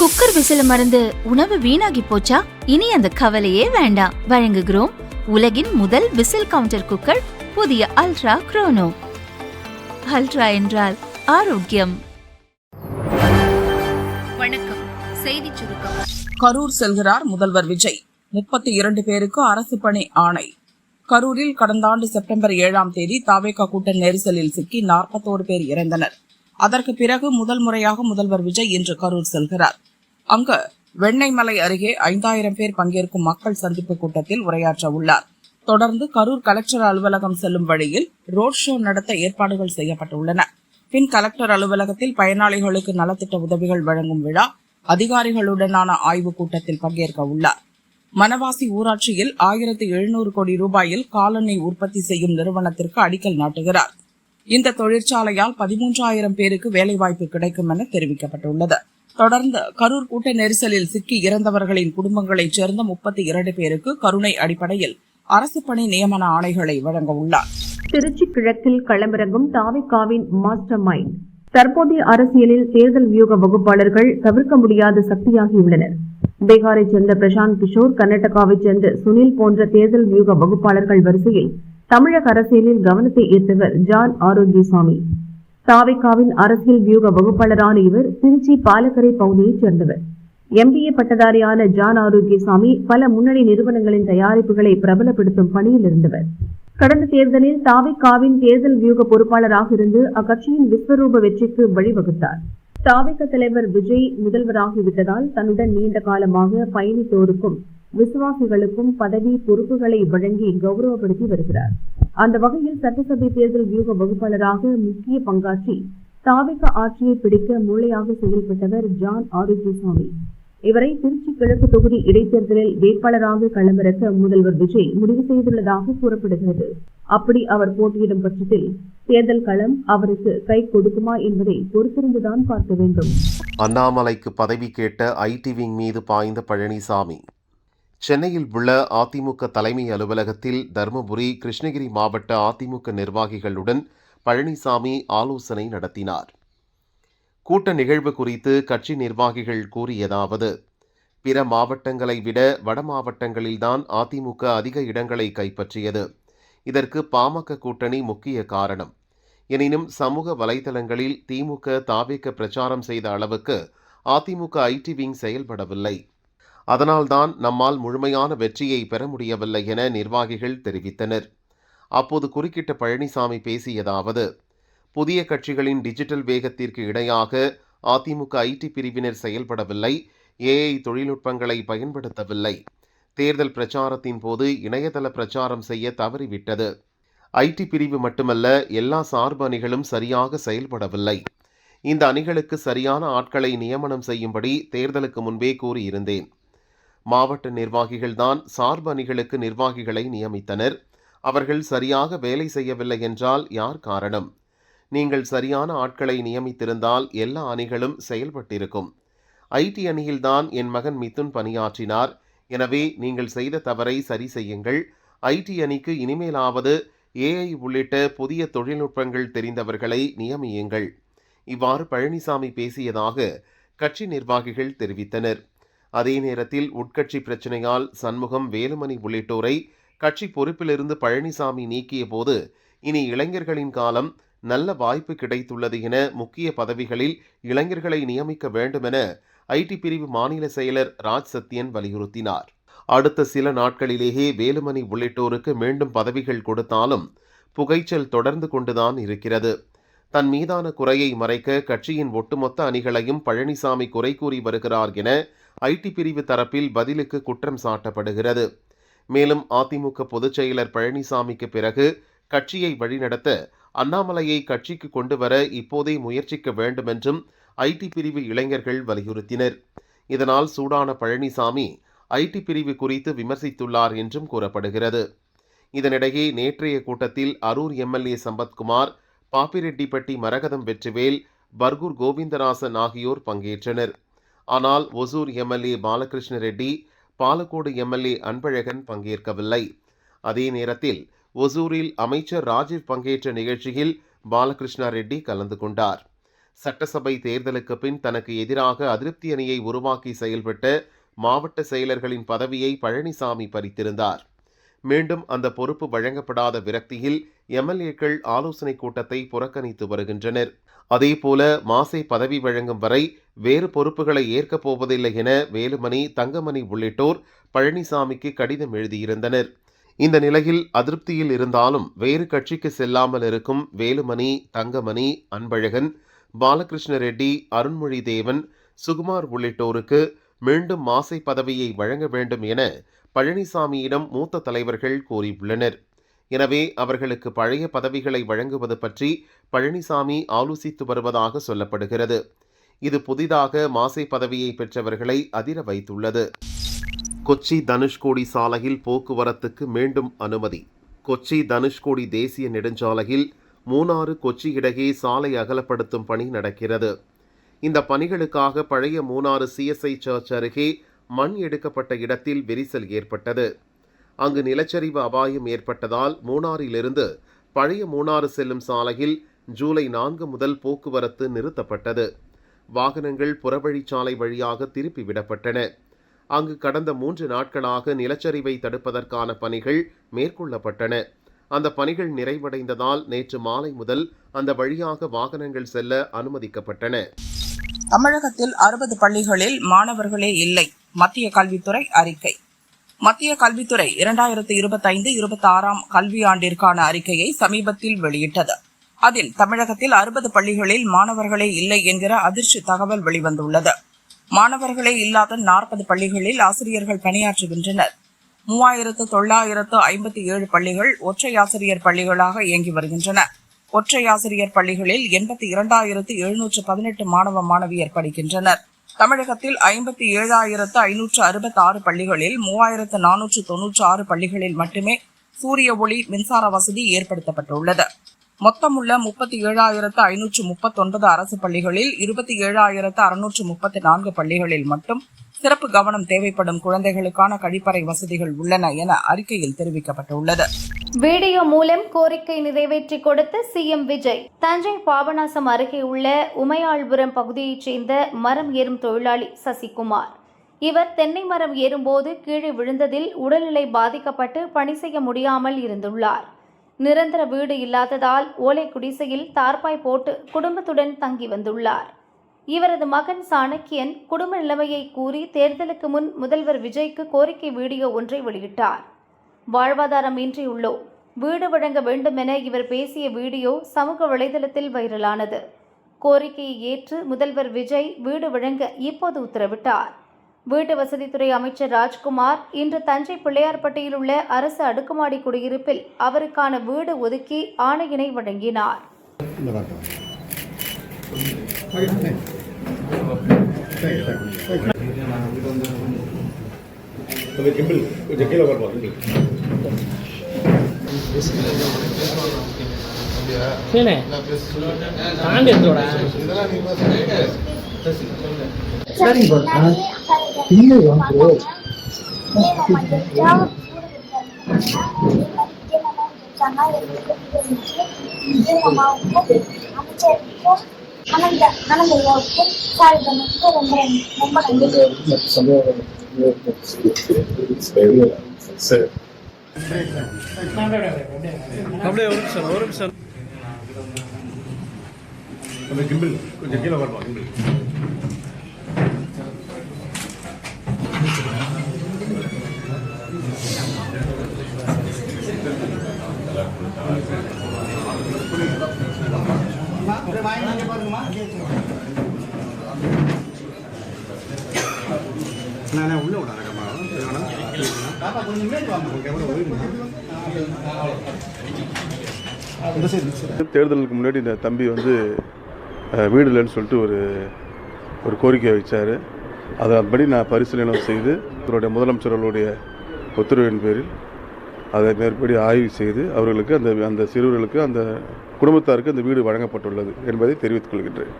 Cooker விசில மறந்து உணவு வீணாகி போச்சா? இனி அந்த கவலையே வேண்டாம். வழங்குகிறோம் உலகின் முதல் விசில் கவுண்டர் குக்கர், புதிய அல்ட்ரா குரோனோ. அல்ட்ரா என்றால் ஆரோக்கியம். வணக்கம். செய்தி சுருக்கம். கரூர் செல்கிறார் முதல்வர் விஜய். 32 பேருக்கு அரசு பணி ஆணை. கரூரில் கடந்த ஆண்டு செப்டம்பர் 7ஆம் தேதி தாவேகா கூட்ட நெரிசலில் சிக்கி 41 பேர் இறந்தனர். அதற்கு பிறகு முதல் முறையாக முதல்வர் விஜய் இன்று கரூர் செல்கிறார். அங்கு வெண்ணெய்மலை அருகே 5000 பேர் பங்கேற்கும் மக்கள் சந்திப்பு கூட்டத்தில் உரையாற்ற உள்ளார். தொடர்ந்து கரூர் கலெக்டர் அலுவலகம் செல்லும் வழியில் ரோட் ஷோ நடத்த ஏற்பாடுகள் செய்யப்பட்டுள்ளன. பின் கலெக்டர் அலுவலகத்தில் பயனாளிகளுக்கு நலத்திட்ட உதவிகள் வழங்கும் விழா, அதிகாரிகளுடனான ஆய்வுக் கூட்டத்தில் பங்கேற்க உள்ளார். மணவாசி ஊராட்சியில் 1700 கோடி ரூபாயில் காலணி உற்பத்தி செய்யும் நிறுவனத்திற்கு அடிக்கல் நாட்டுகிறார். இந்த தொழிற்சாலையால் 13000 பேருக்கு வேலைவாய்ப்பு கிடைக்கும் என தெரிவிக்கப்பட்டுள்ளது. தொடர்ந்து கரூர் கூட்ட நெரிசலில் சிக்கி இறந்தவர்களின் குடும்பங்களைச் சேர்ந்த 32 பேருக்கு கருணை அடிப்படையில் அரசு பணி நியமன ஆணைகளை வழங்க உள்ளார். திருச்சி கிழக்கில் களமிறங்கும் தாவேகாவின் மாஸ்டர் மைண்ட். தற்போதைய அரசியலில் தேர்தல் வியூக வகுப்பாளர்கள் தவிர்க்க முடியாத சக்தியாகியுள்ளனர். பீகாரைச் சேர்ந்த பிரசாந்த் கிஷோர், கர்நாடகாவைச் சேர்ந்த சுனில் போன்ற தேர்தல் வியூக வகுப்பாளர்கள் வரிசையில் தமிழக அரசியலில் கவனத்தை ஈர்த்தவர் ஜான் ஆரோக்கியசாமி. தாவேகாவின் அரசியல் வியூக வகுப்பாளரான இவர் திருச்சி பாலக்கரை பகுதியைச் சேர்ந்தவர். MBA பட்டதாரியான ஜான் ஆரோக்கியசாமி பல முன்னணி நிறுவனங்களின் தயாரிப்புகளை பிரபலப்படுத்தும் பணியில் இருந்தவர். கடந்த தேர்தலில் தாவேகாவின் தேர்தல் வியூக பொறுப்பாளராக இருந்து அக்கட்சியின் விஸ்வரூப வெற்றிக்கு வழிவகுத்தார். தாவேக தலைவர் விஜய் முதல்வராகிவிட்டதால் தன்னுடன் நீண்ட காலமாக பயணித்தோருக்கும் விசுவாசிகளுக்கும் பதவி பொறுப்புகளை வழங்கி கௌரவப்படுத்தி வருகிறார். அந்த வகையில் சட்டசபை தேர்தல் வியூக வகுப்பாளராக முக்கிய பங்காற்றி தாவேக ஆட்சியை பிடிக்க மூளையாக செயல்பட்டவர் ஜான் ஆரோக்கியசாமி. இவரை திருச்சி கிழக்கு தொகுதி இடைத்தேர்தலில் வேட்பாளராக களமிறக்க முதல்வர் விஜய் முடிவு செய்துள்ளதாக கூறப்படுகிறது. அப்படி அவர் போட்டியிடும் பட்சத்தில் தேர்தல் களம் அவருக்கு கை கொடுக்குமா என்பதை பொறுத்திருந்துதான் பார்க்க வேண்டும். அண்ணாமலைக்கு பதவி கேட்ட ஐடி விங் மீது பாய்ந்த பழனிசாமி. சென்னையில் உள்ள அதிமுக தலைமை அலுவலகத்தில் தருமபுரி, கிருஷ்ணகிரி மாவட்ட அதிமுக நிர்வாகிகளுடன் பழனிசாமி ஆலோசனை நடத்தினார். கூட்ட நிகழ்வு குறித்து கட்சி நிர்வாகிகள் கூறியதாவது: பிற மாவட்டங்களை விட வட மாவட்டங்களில்தான் அதிமுக அதிக இடங்களை கைப்பற்றியது. இதற்கு பாமக கூட்டணி முக்கிய காரணம். எனினும் சமூக வலைதளங்களில் திமுக தாவேக பிரச்சாரம் செய்த அளவுக்கு அதிமுக ஐடி விங் செயல்படவில்லை. அதனால்தான் நம்மால் முழுமையான வெற்றியை பெற முடியவில்லை என நிர்வாகிகள் தெரிவித்தனர். அப்போது குறுக்கிட்ட பழனிசாமி பேசியதாவது: புதிய கட்சிகளின் டிஜிட்டல் வேகத்திற்கு இணையாக அதிமுக ஐடி பிரிவினர் செயல்படவில்லை, AI தொழில்நுட்பங்களை பயன்படுத்தவில்லை. தேர்தல் பிரச்சாரத்தின் போது இணையதள பிரச்சாரம் செய்ய தவறிவிட்டது. ஐடி பிரிவு மட்டுமல்ல, எல்லா சார்பு அணிகளும் சரியாக செயல்படவில்லை. இந்த அணிகளுக்கு சரியான ஆட்களை நியமனம் செய்யும்படி தேர்தலுக்கு முன்பே கூறியிருந்தேன். மாவட்ட நிர்வாகிகள்தான் சார்பு அணிகளுக்கு நிர்வாகிகளை நியமித்தனர். அவர்கள் சரியாக வேலை செய்யவில்லை என்றால் யார் காரணம்? நீங்கள் சரியான ஆட்களை நியமித்திருந்தால் எல்லா அணிகளும் செயல்பட்டிருக்கும். ஐடி அணியில்தான் என் மகன் மிதுன் பணியாற்றினார். எனவே நீங்கள் செய்த தவறை சரி செய்யுங்கள். ஐடி அணிக்கு இனிமேலாவது AI உள்ளிட்ட புதிய தொழில்நுட்பங்கள் தெரிந்தவர்களை நியமியுங்கள். இவ்வாறு பழனிசாமி பேசியதாக கட்சி நிர்வாகிகள் தெரிவித்தனர். அதே நேரத்தில் உட்கட்சி பிரச்சினையால் சண்முகம், வேலுமணி உள்ளிட்டோரை கட்சி பொறுப்பிலிருந்து பழனிசாமி நீக்கிய போது இனி இளைஞர்களின் காலம், நல்ல வாய்ப்பு கிடைத்துள்ளது என முக்கிய பதவிகளில் இளைஞர்களை நியமிக்க வேண்டுமென ஐடி பிரிவு மாநில செயலர் ராஜ் சத்யன் வலியுறுத்தினார். அடுத்த சில நாட்களிலேயே வேலுமணி உள்ளிட்டோருக்கு மீண்டும் பதவிகள் கொடுத்தாலும் புகைச்சல் தொடர்ந்து கொண்டுதான் இருக்கிறது. தன் மீதான குறையை மறைக்க கட்சியின் ஒட்டுமொத்த அணிகளையும் பழனிசாமி குறை கூறி வருகிறார் என ஐடி பிரிவு தரப்பில் பதிலுக்கு குற்றம் சாட்டப்படுகிறது. மேலும் அதிமுக பொதுச் செயலர் பழனிசாமிக்கு பிறகு கட்சியை வழிநடத்த அண்ணாமலையை கட்சிக்கு கொண்டு வர இப்போதே முயற்சிக்க வேண்டுமென்றும் ஐடி பிரிவு இளைஞர்கள் வலியுறுத்தினர். இதனால் சூடான பழனிசாமி ஐடி பிரிவு குறித்து விமர்சித்துள்ளார் என்றும் கூறப்படுகிறது. இதனிடையே நேற்றைய கூட்டத்தில் அரூர் MLA சம்பத்குமார், பாப்பிரெட்டிப்பட்டி மரகதம் வெற்றிவேல், பர்கூர் கோவிந்தராசன் ஆகியோர் பங்கேற்றனர். ஆனால் ஒசூர் MLA பாலகிருஷ்ண ரெட்டி, பாலக்கோடு MLA அன்பழகன் பங்கேற்கவில்லை. அதே நேரத்தில் ஒசூரில் அமைச்சர் ராஜீவ் பங்கேற்ற நிகழ்ச்சியில் பாலகிருஷ்ண ரெட்டி கலந்து கொண்டார். சட்டசபை தேர்தலுக்கு பின் தனக்கு எதிராக அதிருப்தி அணியை உருவாக்கி செயல்பட்ட மாவட்ட செயலர்களின் பதவியை பழனிசாமி பறித்திருந்தார். மீண்டும் அந்த பொறுப்பு வழங்கப்படாத விரக்தியில் எம்எல்ஏக்கள் ஆலோசனைக் கூட்டத்தை புறக்கணித்து வருகின்றனர். அதேபோல மாசை பதவி வழங்கும் வரை வேறு பொறுப்புகளை ஏற்கப் போவதில்லை என வேலுமணி, தங்கமணி உள்ளிட்டோர் பழனிசாமிக்கு கடிதம் எழுதியிருந்தனர். இந்த நிலையில் அதிருப்தியில் இருந்தாலும் வேறு கட்சிக்கு செல்லாமல் இருக்கும் வேலுமணி, தங்கமணி, அன்பழகன், பாலகிருஷ்ண ரெட்டி, அருண்மொழி தேவன், சுகுமார் உள்ளிட்டோருக்கு மீண்டும் மாசை பதவியை வழங்க வேண்டும் என பழனிசாமியிடம் மூத்த தலைவர்கள் கோரியுள்ளனர். எனவே அவர்களுக்கு பழைய பதவிகளை வழங்குவது பற்றி பழனிசாமி ஆலோசித்து வருவதாக சொல்லப்படுகிறது. இது புதிதாக மாசை பதவியை பெற்றவர்களை அதிர வைத்துள்ளது. கொச்சி தனுஷ்கோடி சாலையில் போக்குவரத்துக்கு மீண்டும் அனுமதி. கொச்சி தனுஷ்கோடி தேசிய நெடுஞ்சாலையில் மூணாறு கொச்சி இடையே சாலை அகலப்படுத்தும் பணி நடக்கிறது. இந்த பணிகளுக்காக பழைய மூணாறு CSI சர்ச் அருகே மண் எடுக்கப்பட்ட இடத்தில் விரிசல் ஏற்பட்டது. அங்கு நிலச்சரிவு அபாயம் ஏற்பட்டதால் மூணாறிலிருந்து பழைய மூணாறு செல்லும் சாலையில் ஜூலை 4 முதல் போக்குவரத்து நிறுத்தப்பட்டது. வாகனங்கள் புறவழிச்சாலை வழியாக திருப்பி விடப்பட்டன. அங்கு கடந்த 3 நாட்களாக நிலச்சரிவை தடுப்பதற்கான பணிகள் மேற்கொள்ளப்பட்டன. அந்த பணிகள் நிறைவடைந்ததால் நேற்று மாலை முதல் அந்த வழியாக வாகனங்கள் செல்ல அனுமதிக்கப்பட்டன. தமிழகத்தில் 60 பள்ளிகளில் மாணவர்களே இல்லை. மத்திய கல்வித்துறை அறிக்கை. மத்திய கல்வித்துறை 2025-26 கல்வியாண்டிற்கான அறிக்கையை சமீபத்தில் வெளியிட்டது. அதில் தமிழகத்தில் 60 பள்ளிகளில் மாணவர்களே இல்லை என்கிற அதிர்ச்சி தகவல் வெளிவந்துள்ளது. மாணவர்களே இல்லாத 40 பள்ளிகளில் ஆசிரியர்கள் பணியாற்றுகின்றனர். 3957 பள்ளிகள் ஒற்றை ஆசிரியர் பள்ளிகளாக இயங்கி வருகின்றன. ஒற்றை ஆசிரியர் பள்ளிகளில் 82,718 மாணவ மாணவியர் படிக்கின்றனர். தமிழகத்தில் 57,566 பள்ளிகளில் 3,496 பள்ளிகளில் மட்டுமே சூரிய ஒளி மின்சார வசதி ஏற்படுத்தப்பட்டுள்ளது. மொத்தமுள்ள 37,539 அரசு பள்ளிகளில் 27,634 பள்ளிகளில் மட்டும் சிறப்பு கவனம் தேவைப்படும் குழந்தைகளுக்கான கழிப்பறை வசதிகள் உள்ளன என அறிக்கையில் தெரிவிக்கப்பட்டுள்ளது. வீடியோ மூலம் கோரிக்கை நிறைவேற்றி கொடுத்த CM விஜய். தஞ்சை பாபநாசம் அருகே உள்ள உமையாள்புரம் பகுதியைச் சேர்ந்த மரம் ஏறும் தொழிலாளி சசிகுமார். இவர் தென்னை மரம் ஏறும்போது கீழே விழுந்ததில் உடல்நிலை பாதிக்கப்பட்டு பணி செய்ய முடியாமல் இருந்துள்ளார். நிரந்தர வீடு இல்லாததால் ஓலை குடிசையில் தார்பாய் போட்டு குடும்பத்துடன் தங்கி வந்துள்ளார். இவரது மகன் சாணக்கியன் குடும்ப நிலைமையை கூறி தேர்தலுக்கு முன் முதல்வர் விஜய்க்கு கோரிக்கை வீடியோ ஒன்றை வெளியிட்டார். வாழ்வாதாரம் இன்றியுள்ளோம், வீடு வழங்க வேண்டும் என இவர் பேசிய வீடியோ சமூக வலைதளத்தில் வைரலானது. கோரிக்கையை ஏற்று முதல்வர் விஜய் வீடு வழங்க இப்போது உத்தரவிட்டார். வீட்டு வசதித்துறை அமைச்சர் ராஜ்குமார் இன்று தஞ்சை பிள்ளையார்பட்டியில் உள்ள அரசு அடுக்குமாடி குடியிருப்பில் அவருக்கான வீடு ஒதுக்கி ஆணையினை வழங்கினார். கொஞ்சம் கீழே வரலாம். உள்ள தேர்தலுக்கு முன்னாடி இந்த தம்பி வீடு இல்லைன்னு சொல்லிட்டு ஒரு கோரிக்கை வச்சார். அதன்படி நான் பரிசீலனை செய்து அவருடைய முதலமைச்சர்களுடைய உத்தரவின் பேரில் அதை மேற்படி ஆய்வு செய்து அவர்களுக்கு அந்த சிறுவர்களுக்கு அந்த குடும்பத்தாருக்கு அந்த வீடு வழங்கப்பட்டுள்ளது என்பதை தெரிவித்துக் கொள்கின்றேன்.